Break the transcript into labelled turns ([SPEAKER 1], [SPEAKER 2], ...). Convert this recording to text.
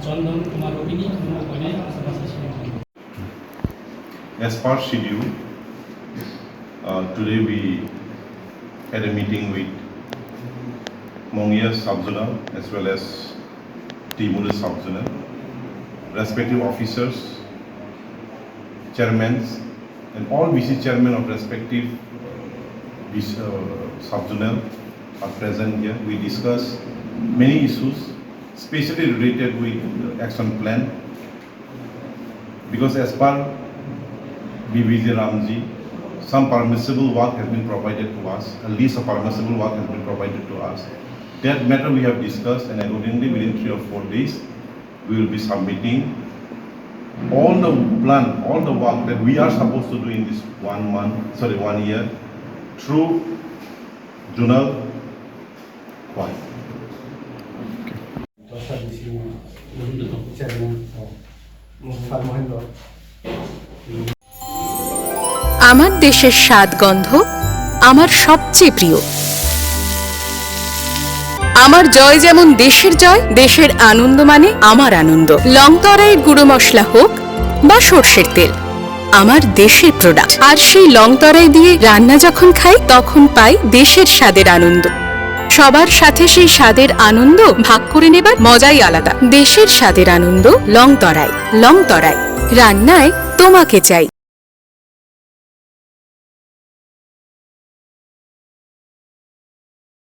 [SPEAKER 1] Chandan Kumar অভিনী
[SPEAKER 2] As per schedule, today we had a meeting with Mongia Subzonal as well as Timur Subzonal, respective officers, chairmen, and all VC chairmen of respective subzonal are present here. We discuss many issues, especially related with action plan, because as per BVJ Ramji, some permissible work has been provided to us, a list of permissible work has been provided to us. That matter we have discussed, and accordingly within 3 or 4 days, we will be submitting all the plan, all the work that we are supposed to do in this 1 year through Junal Kwai.
[SPEAKER 3] আমার দেশের স্বাদ গন্ধ আমার সবচেয়ে প্রিয়। আমার জয় যেমন দেশের জয়, দেশের আনন্দ মানে আমার আনন্দ। লংতরাইয়ের গুঁড়ো মশলা হোক বা সর্ষের তেল, আমার দেশের প্রোডাক্ট। আর সেই লংতরাই দিয়ে রান্না যখন খাই তখন পাই দেশের স্বাদের আনন্দ। সবার সাথে সেই স্বাদের আনন্দ ভাগ করে নেবার মজাই আলাদা। দেশের স্বাদের আনন্দ লংতরাই। লংতরাই রান্নায় তোমাকে চাই।